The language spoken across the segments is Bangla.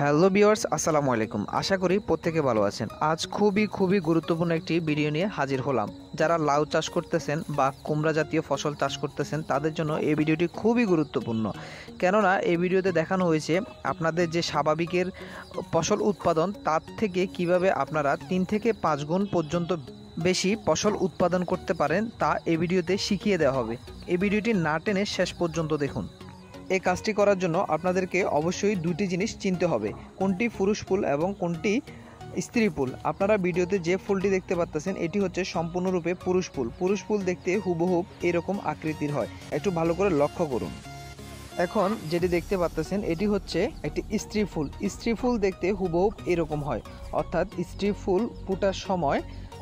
হ্যালো ভিউয়ার্স, আসসালামু আলাইকুম। আশা করি প্রত্যেকে ভালো আছেন। আজ খুবই গুরুত্বপূর্ণ একটি ভিডিও নিয়ে হাজির হলাম। যারা লাউ চাষ করতেছেন বা কুমড়া জাতীয় ফসল চাষ করতেছেন তাদের জন্য এই ভিডিওটি খুবই গুরুত্বপূর্ণ। কেননা এই ভিডিওতে দেখানো হয়েছে আপনাদের যে স্বাভাবিকের ফসল উৎপাদন তার থেকে কিভাবে আপনারা 3 থেকে 5 গুণ পর্যন্ত বেশি ফসল উৎপাদন করতে পারেন তা এই ভিডিওতে শিখিয়ে দেওয়া হবে। এই ভিডিওটি না টেনে শেষ পর্যন্ত দেখুন। এই কাজটি করার জন্য আপনাদেরকে অবশ্যই দুটি জিনিস চিনতে হবে, কোনটি পুরুষ ফুল এবং কোনটি স্ত্রী ফুল। আপনারা ভিডিওতে যে ফুলটি দেখতে পাচ্ছেন এটি হচ্ছে সম্পূর্ণরূপে পুরুষ ফুল। পুরুষ ফুল দেখতে হুবহুব এরকম আকৃতির হয়, একটু ভালো করে লক্ষ্য করুন। এখন যেটি দেখতে পাচ্ছেন এটি হচ্ছে একটি স্ত্রী ফুল। স্ত্রী ফুল দেখতে হুবহুব এরকম হয়, অর্থাৎ স্ত্রী ফুল ফোটার সময়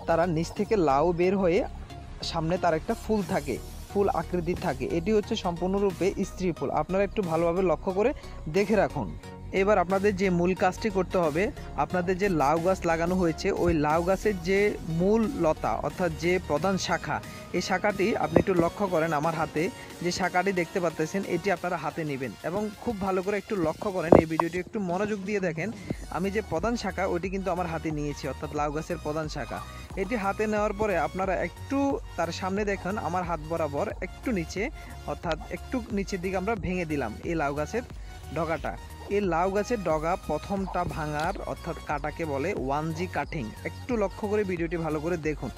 তারা নিচ থেকে লাউ বের হয়ে সামনে তার একটা ফুল থাকে, ফুল আকৃতির থাকে। এটি হচ্ছে সম্পূর্ণরূপে স্ত্রী ফুল। আপনারা একটু ভালোভাবে লক্ষ্য করে দেখে রাখুন। এবার আপনাদের যে মূল কাজটি করতে হবে, আপনাদের যে লাউ গাছ লাগানো হয়েছে ওই লাউ গাছের যে মূল লতা অর্থাৎ যে প্রধান শাখা, এই শাখাটি আপনি একটু লক্ষ্য করেন। আমার হাতে যে শাখাটি দেখতে পাচ্ছেন এটি আপনারা হাতে নেবেন এবং খুব ভালো করে একটু লক্ষ্য করেন। এই ভিডিওটি একটু মনোযোগ দিয়ে দেখেন। আমি যে প্রধান শাখা ওটি কিন্তু আমার হাতে নিয়েছি, অর্থাৎ লাউ গাছের প্রধান শাখা। এটি হাতে নেওয়ার পরে আপনারা একটু তার সামনে দেখেন আমার হাত বরাবর একটু নিচে, অর্থাৎ একটু নিচের দিকে আমরা ভেঙে দিলাম এই লাউ গাছের ডগাটা। এই লাউ গাছের ডগা প্রথমটা ভাঙার অর্থাৎ কাটাকে বলে 1G কাটিং। একটু লক্ষ্য করে ভিডিওটি ভালো করে দেখুন।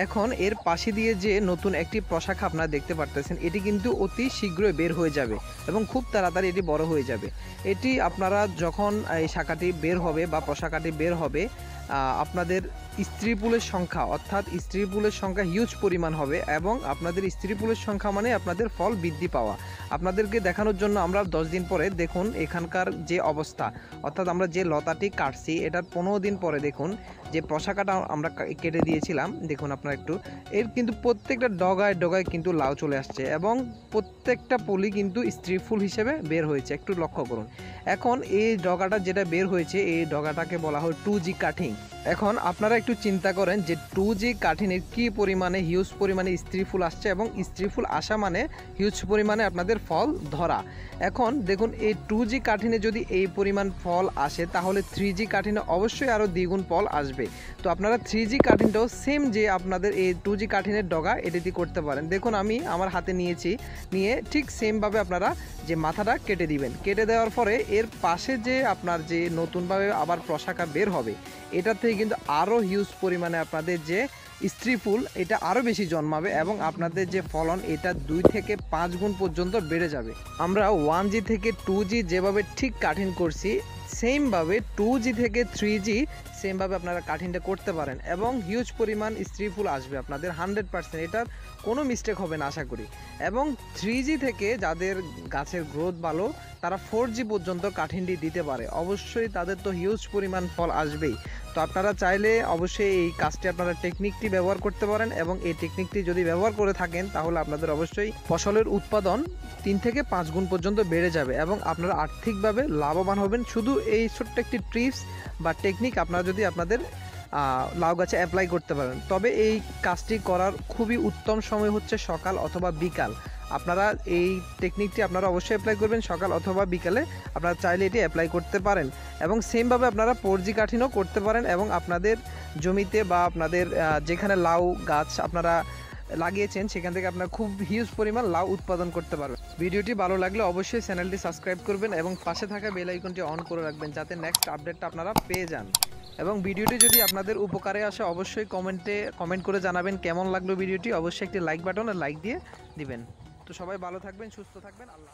এখন এর পাশে দিয়ে যে নতুন একটি প্রশাখা আপনারা দেখতে পারতেছেন এটি কিন্তু অতি শীঘ্রই বের হয়ে যাবে এবং খুব তাড়াতাড়ি এটি বড় হয়ে যাবে। এটি আপনারা যখন এই শাখাটি বের হবে বা প্রশাখাটি বের হবে, আপনাদের স্ত্রী ফুলের সংখ্যা অর্থাৎ স্ত্রী ফুলের সংখ্যা হিউজ পরিমাণ হবে এবং আপনাদের স্ত্রী ফুলের সংখ্যা মানে আপনাদের ফল বৃদ্ধি পাওয়া। আপনাদেরকে দেখানোর জন্য আমরা 10 দিন পরে দেখুন এখানকার যে অবস্থা, অর্থাৎ আমরা যে লতাটি কাটছি এটার 15 দিন পরে দেখুন যে প্রশাখাটা আমরা কেটে দিয়েছিলাম, দেখুন আপনারা একটু, এর কিন্তু প্রত্যেকটা ডগায় ডগায় কিন্তু লাউ চলে আসছে এবং প্রত্যেকটা পলি কিন্তু স্ত্রী ফুল হিসেবে বের হয়েছে। একটু লক্ষ্য করুন। এখন এই ডগাটা যেটা বের হয়েছে এই ডগাটাকে বলা হয় 2G কাটিং। এখন আপনারা একটু চিন্তা করেন যে 2G কাঠিনের কি পরিমাণে হিউজ পরিমাণে স্ত্রী ফুল আসছে এবং স্ত্রী ফুল আসা মানে হিউজ পরিমাণে আপনাদের ফল ধরা। এখন দেখুন এই 2G কাঠিনে যদি এই পরিমাণ ফল আসে তাহলে 3G কাঠিনে অবশ্যই আরও দ্বিগুণ ফল আসবে। তো আপনারা 3G কাঠিনটাও সেম যে আপনাদের এই 2G কাঠিনের ডগা এটি করতে পারেন। দেখুন আমি আমার হাতে নিয়েছি, নিয়ে ঠিক সেমভাবে আপনারা যে মাথাটা কেটে দিবেন। কেটে দেওয়ার পরে এর পাশে যে আপনার যে নতুনভাবে আবার প্রশাখা বের হবে এটা থেকে কিন্তু আরও হিউজ পরিমাণে আপনাদের যে স্ত্রী ফুল এটা আরও বেশি জন্মাবে এবং আপনাদের যে ফলন এটা 2 থেকে 5 গুণ পর্যন্ত বেড়ে যাবে। আমরা 1G থেকে 2G যেভাবে ঠিক কাঠিন করছি সেমভাবে 2G থেকে 3G সেমভাবে আপনারা কাঠিনটা করতে পারেন এবং হিউজ পরিমাণ স্ত্রী ফুল আসবে আপনাদের 100%, এটার কোনো মিস্টেক হবে না আশা করি। এবং 3G থেকে যাদের গাছের গ্রোথ ভালো তারা 4G পর্যন্ত কাঠিনটি দিতে পারে, অবশ্যই তাদের তো হিউজ পরিমাণ ফল আসবেই। তো আপনারা চাইলে অবশ্যই এই কাজটি আপনারা টেকনিকটি ব্যবহার করতে পারেন এবং এই টেকনিকটি যদি ব্যবহার করে থাকেন তাহলে আপনাদের অবশ্যই ফসলের উৎপাদন 3 থেকে 5 গুণ পর্যন্ত বেড়ে যাবে এবং আপনারা আর্থিকভাবে লাভবান হবেন। শুধু এই ছোট্ট একটি টিপস বা টেকনিক আপনারা যদি আপনাদের লাউ গাছে অ্যাপ্লাই করতে পারেন, তবে এই কাজটি করার খুবই উত্তম সময় হচ্ছে সকাল অথবা বিকাল। আপনারা এই টেকনিকটি আপনারা অবশ্যই অ্যাপ্লাই করবেন সকাল অথবা বিকালে। আপনারা চাইলে এটি অ্যাপ্লাই করতে পারেন এবং সেমভাবে আপনারা 4G কাঠিনও করতে পারেন এবং আপনাদের জমিতে বা আপনাদের যেখানে লাউ গাছ আপনারা লাগিয়েছেন সেখান থেকে আপনারা খুব হিউজ পরিমাণ লাউ উৎপাদন করতে পারবেন। ভিডিওটি ভালো লাগলে অবশ্যই চ্যানেলটি সাবস্ক্রাইব করবেন এবং পাশে থাকা বেল আইকনটি অন করে রাখবেন যাতে নেক্সট আপডেটটা আপনারা পেয়ে যান। এবং ভিডিওটি যদি আপনাদের উপকারে আসে অবশ্যই কমেন্ট করে জানাবেন কেমন লাগলো ভিডিওটি। অবশ্যই একটি লাইক বাটন আর লাইক দিয়ে দিবেন। তো সবাই ভালো থাকবেন, সুস্থ থাকবেন, আল্লাহ।